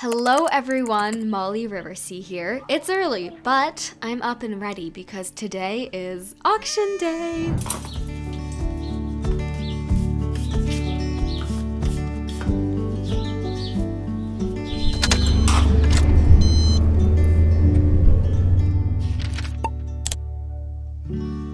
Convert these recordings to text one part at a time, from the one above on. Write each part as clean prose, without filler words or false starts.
Hello everyone, Molly Riversea here. It's early, but I'm up and ready because today is auction day.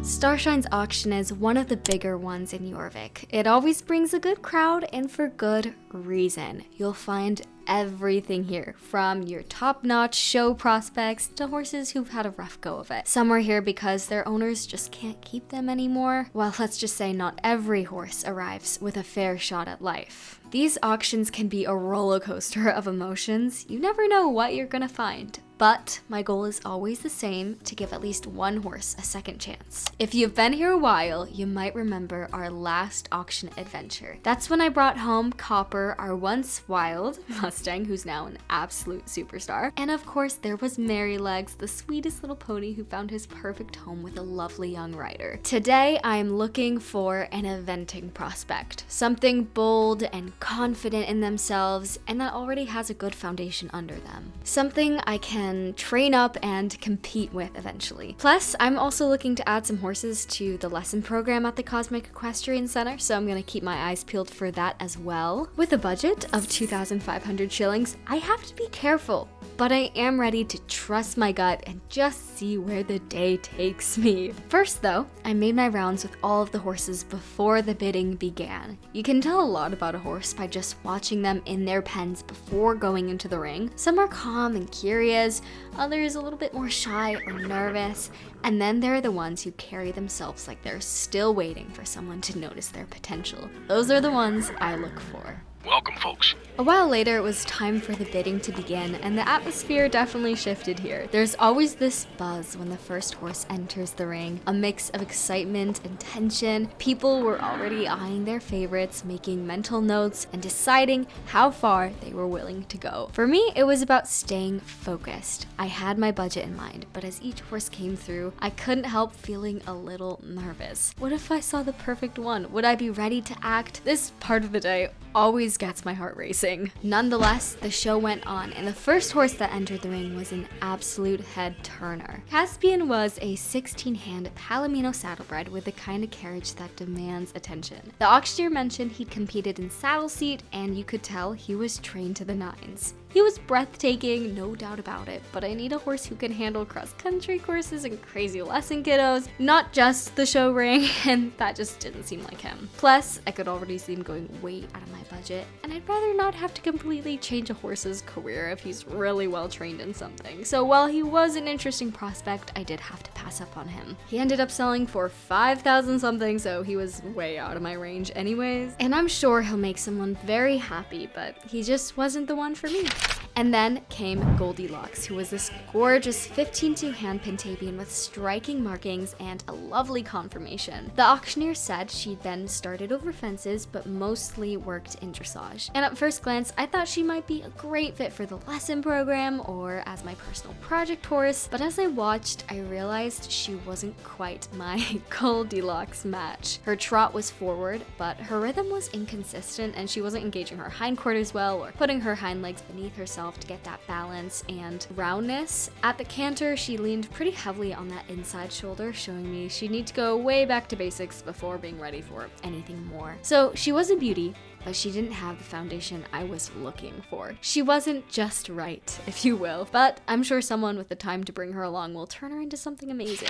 Starshine's auction is one of the bigger ones in Jorvik. It always brings a good crowd and for good reason. You'll find everything here, from your top-notch show prospects to horses who've had a rough go of it. Some are here because their owners just can't keep them anymore. Well, let's just say not every horse arrives with a fair shot at life. These auctions can be a roller coaster of emotions. You never know what you're gonna find. But my goal is always the same, to give at least one horse a second chance. If you've been here a while, you might remember our last auction adventure. That's when I brought home Copper, our once wild Mustang, who's now an absolute superstar. And of course, there was Merrylegs, the sweetest little pony who found his perfect home with a lovely young rider. Today, I am looking for an eventing prospect. Something bold and confident in themselves, and that already has a good foundation under them. Something I can train up and compete with eventually. Plus, I'm also looking to add some horses to the lesson program at the Cosmic Equestrian Center, so I'm gonna keep my eyes peeled for that as well. With a budget of 2,500 shillings, I have to be careful, but I am ready to trust my gut and just see where the day takes me. First though, I made my rounds with all of the horses before the bidding began. You can tell a lot about a horse by just watching them in their pens before going into the ring. Some are calm and curious, others a little bit more shy or nervous, and then there are the ones who carry themselves like they're still waiting for someone to notice their potential. Those are the ones I look for. Welcome, folks. A while later, it was time for the bidding to begin, and the atmosphere definitely shifted here. There's always this buzz when the first horse enters the ring, a mix of excitement and tension. People were already eyeing their favorites, making mental notes, and deciding how far they were willing to go. For me, it was about staying focused. I had my budget in mind, but as each horse came through, I couldn't help feeling a little nervous. What if I saw the perfect one? Would I be ready to act? This part of the day always gets my heart racing. Nonetheless, the show went on, and the first horse that entered the ring was an absolute head turner. Caspian was a 16-hand Palomino saddlebred with the kind of carriage that demands attention. The auctioneer mentioned he'd competed in saddle seat, and you could tell he was trained to the nines. He was breathtaking, no doubt about it, but I need a horse who can handle cross-country courses and crazy lesson kiddos, not just the show ring, and that just didn't seem like him. Plus, I could already see him going way out of my budget, and I'd rather not have to completely change a horse's career if he's really well trained in something. So while he was an interesting prospect, I did have to pass up on him. He ended up selling for 5,000 something, so he was way out of my range anyways. And I'm sure he'll make someone very happy, but he just wasn't the one for me. And then came Goldilocks, who was this gorgeous 15-2-hand Pentavian with striking markings and a lovely conformation. The auctioneer said she'd been started over fences, but mostly worked in dressage. And at first glance, I thought she might be a great fit for the lesson program or as my personal project horse, but as I watched, I realized she wasn't quite my Goldilocks match. Her trot was forward, but her rhythm was inconsistent, and she wasn't engaging her hindquarters well or putting her hind legs beneath herself to get that balance and roundness. At the canter, she leaned pretty heavily on that inside shoulder, showing me she'd need to go way back to basics before being ready for anything more. So she was a beauty, but she didn't have the foundation I was looking for. She wasn't just right, if you will, but I'm sure someone with the time to bring her along will turn her into something amazing.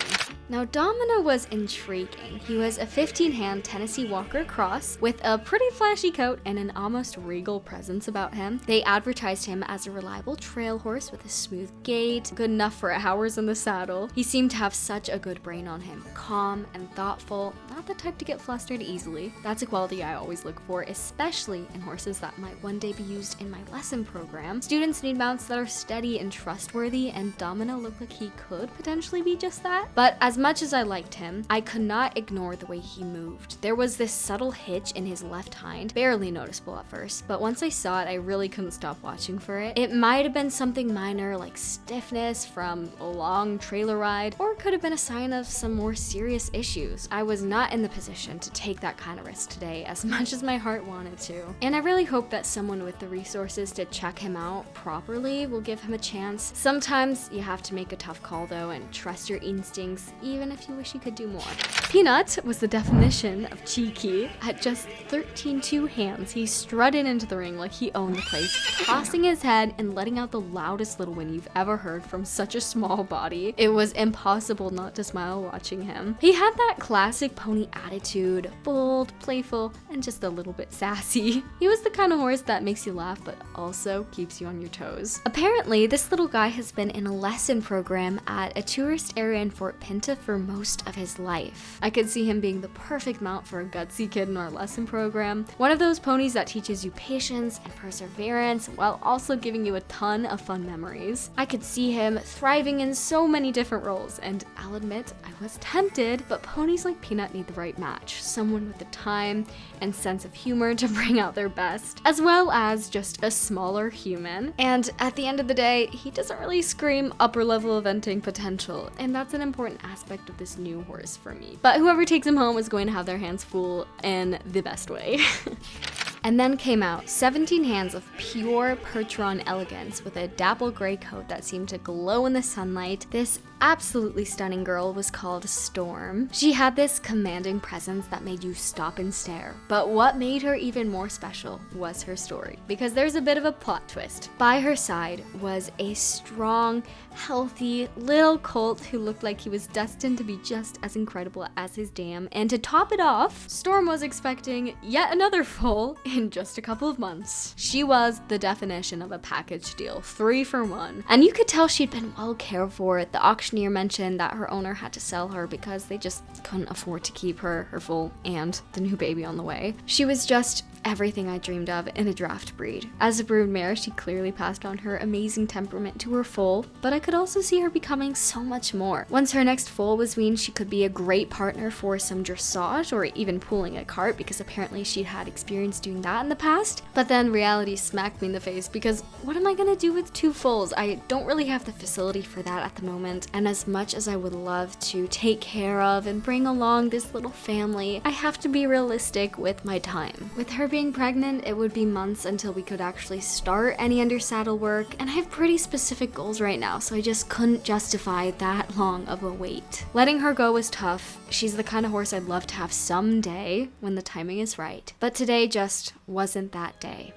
Now, Domino was intriguing. He was a 15-hand Tennessee Walker cross with a pretty flashy coat and an almost regal presence about him. They advertised him as a reliable trail horse with a smooth gait, good enough for hours in the saddle. He seemed to have such a good brain on him, calm and thoughtful, not the type to get flustered easily. That's a quality I always look for, especially in horses that might one day be used in my lesson program. Students need mounts that are steady and trustworthy, and Domino looked like he could potentially be just that. But as much as I liked him, I could not ignore the way he moved. There was this subtle hitch in his left hind, barely noticeable at first, but once I saw it, I really couldn't stop watching for it. It might have been something minor like stiffness from a long trailer ride, or it could have been a sign of some more serious issues. I was not in the position to take that kind of risk today, as much as my heart wanted wanted to. And I really hope that someone with the resources to check him out properly will give him a chance. Sometimes you have to make a tough call though and trust your instincts, even if you wish you could do more. Peanut was the definition of cheeky. At just 13 hands, he strutted into the ring like he owned the place, tossing his head and letting out the loudest little whinny you've ever heard from such a small body. It was impossible not to smile watching him. He had that classic pony attitude, bold, playful, and just a little bit sassy. He was the kind of horse that makes you laugh but also keeps you on your toes. Apparently, this little guy has been in a lesson program at a tourist area in Fort Pinta for most of his life. I could see him being the perfect mount for a gutsy kid in our lesson program. One of those ponies that teaches you patience and perseverance while also giving you a ton of fun memories. I could see him thriving in so many different roles, and I'll admit I was tempted, but ponies like Peanut need the right match. Someone with the time and sense of humor to bring out their best, as well as just a smaller human. And at the end of the day, he doesn't really scream upper level eventing potential, and that's an important aspect of this new horse for me. But whoever takes him home is going to have their hands full in the best way. And then came out 17 hands of pure Percheron elegance with a dapple gray coat that seemed to glow in the sunlight. This absolutely stunning girl was called Storm. She had this commanding presence that made you stop and stare. But what made her even more special was her story, because there's a bit of a plot twist. By her side was a strong, healthy little colt who looked like he was destined to be just as incredible as his dam. And to top it off, Storm was expecting yet another foal in just a couple of months. She was the definition of a package deal, 3 for 1. And you could tell she'd been well cared for. The auctioneer mentioned that her owner had to sell her because they just couldn't afford to keep her foal and the new baby on the way. She was just everything I dreamed of in a draft breed. As a brood mare, she clearly passed on her amazing temperament to her foal, but I could also see her becoming so much more. Once her next foal was weaned, she could be a great partner for some dressage or even pulling a cart, because apparently she'd had experience doing that in the past. But then reality smacked me in the face, because what am I gonna do with 2 foals? I don't really have the facility for that at the moment, and as much as I would love to take care of and bring along this little family, I have to be realistic with my time. With her being pregnant, it would be months until we could actually start any under saddle work, and I have pretty specific goals right now, so I just couldn't justify that long of a wait. Letting her go was tough. She's the kind of horse I'd love to have someday when the timing is right, but today just wasn't that day.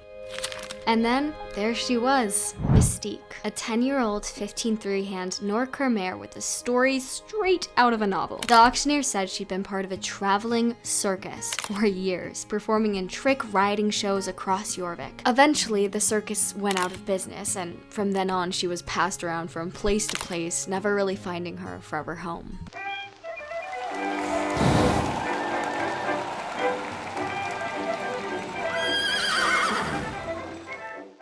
And then there she was, Mystique, a 10-year-old 15 hand Norker mare with a story straight out of a novel. The auctioneer said she'd been part of a traveling circus for years, performing in trick riding shows across Jorvik. Eventually, the circus went out of business, and from then on, she was passed around from place to place, never really finding her forever home.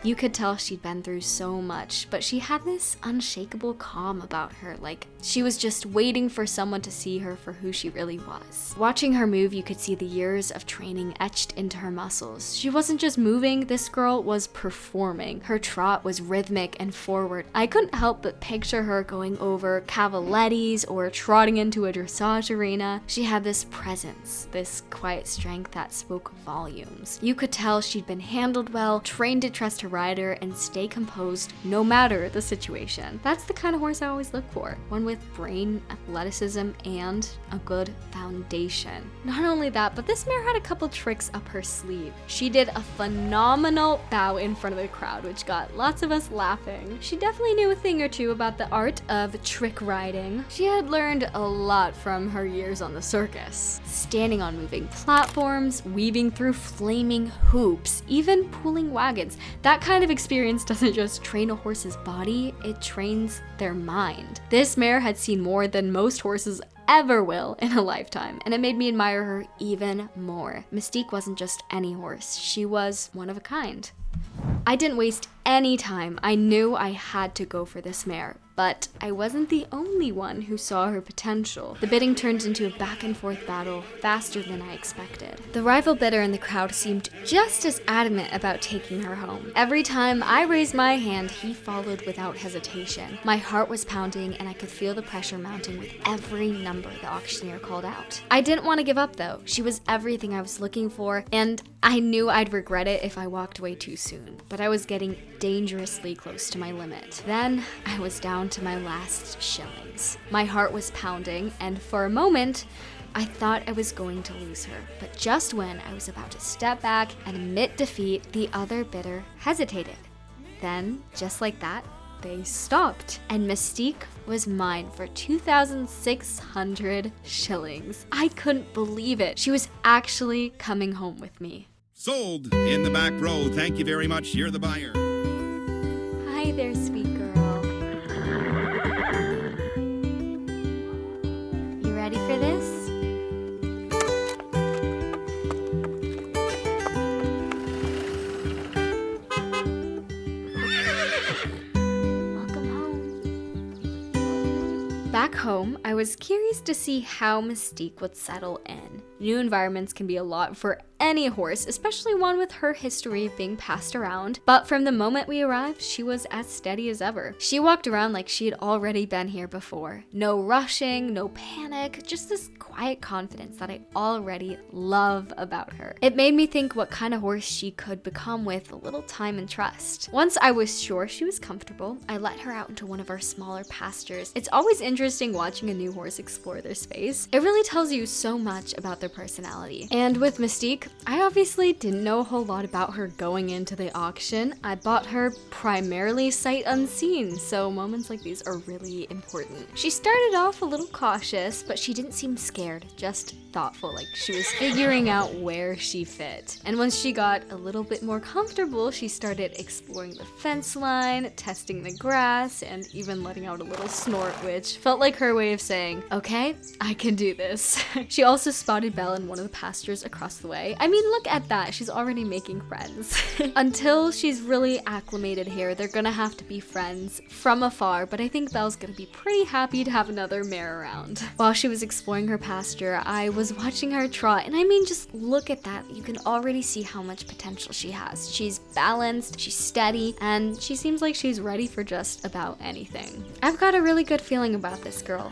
You could tell she'd been through so much, but she had this unshakable calm about her, like she was just waiting for someone to see her for who she really was. Watching her move, you could see the years of training etched into her muscles. She wasn't just moving, this girl was performing. Her trot was rhythmic and forward. I couldn't help but picture her going over cavalettis or trotting into a dressage arena. She had this presence, this quiet strength that spoke volumes. You could tell she'd been handled well, trained to trust her rider, and stay composed no matter the situation. That's the kind of horse I always look for. One with brain, athleticism, and a good foundation. Not only that, but this mare had a couple tricks up her sleeve. She did a phenomenal bow in front of the crowd, which got lots of us laughing. She definitely knew a thing or two about the art of trick riding. She had learned a lot from her years on the circus. Standing on moving platforms, weaving through flaming hoops, even pulling wagons. That kind of experience doesn't just train a horse's body, it trains their mind. This mare had seen more than most horses ever will in a lifetime, and it made me admire her even more. Mystique wasn't just any horse, she was one of a kind. I didn't waste any time, I knew I had to go for this mare. But I wasn't the only one who saw her potential. The bidding turned into a back and forth battle faster than I expected. The rival bidder in the crowd seemed just as adamant about taking her home. Every time I raised my hand, he followed without hesitation. My heart was pounding and I could feel the pressure mounting with every number the auctioneer called out. I didn't want to give up though. She was everything I was looking for, and I knew I'd regret it if I walked away too soon, but I was getting dangerously close to my limit. Then I was down to my last shillings. My heart was pounding, and for a moment, I thought I was going to lose her. But just when I was about to step back and admit defeat, the other bidder hesitated. Then, just like that, they stopped, and Mystique was mine for 2,600 shillings. I couldn't believe it. She was actually coming home with me. Sold in the back row. Thank you very much. You're the buyer. Hi there, sweet girl. You ready for this? Welcome home. Back home, I was curious to see how Mystique would settle in. New environments can be a lot for any horse, especially one with her history of being passed around. But from the moment we arrived, she was as steady as ever. She walked around like she had already been here before. No rushing, no panic, just this quiet confidence that I already love about her. It made me think what kind of horse she could become with a little time and trust. Once I was sure she was comfortable, I let her out into one of our smaller pastures. It's always interesting watching a new horse explore their space. It really tells you so much about their personality. And with Mystique, I obviously didn't know a whole lot about her going into the auction. I bought her primarily sight unseen, so moments like these are really important. She started off a little cautious, but she didn't seem scared, just thoughtful, like she was figuring out where she fit. And once she got a little bit more comfortable, she started exploring the fence line, testing the grass, and even letting out a little snort, which felt like her way of saying, okay, I can do this. She also spotted Belle in one of the pastures across the way. I mean, look at that, she's already making friends. Until she's really acclimated here, they're gonna have to be friends from afar, but I think Belle's gonna be pretty happy to have another mare around. While she was exploring her pasture, I was watching her trot, and I mean, just look at that. You can already see how much potential she has. She's balanced, she's steady, and she seems like she's ready for just about anything. I've got a really good feeling about this girl.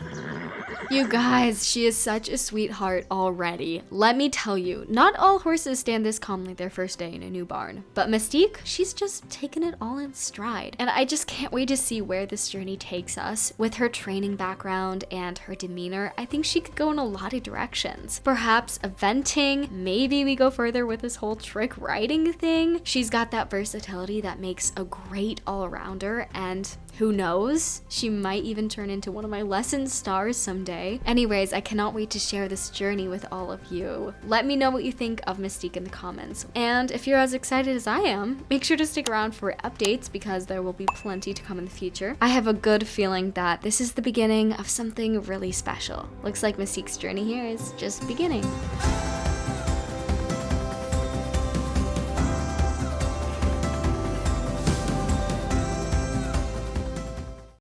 You guys, she is such a sweetheart already. Let me tell you, not all horses stand this calmly their first day in a new barn, but Mystique, she's just taken it all in stride. And I just can't wait to see where this journey takes us. With her training background and her demeanor, I think she could go in a lot of directions. Perhaps eventing, maybe we go further with this whole trick riding thing. She's got that versatility that makes a great all-rounder, and who knows? She might even turn into one of my lesson stars someday. Anyways, I cannot wait to share this journey with all of you. Let me know what you think of Mystique in the comments. And if you're as excited as I am, make sure to stick around for updates because there will be plenty to come in the future. I have a good feeling that this is the beginning of something really special. Looks like Mystique's journey here is just beginning.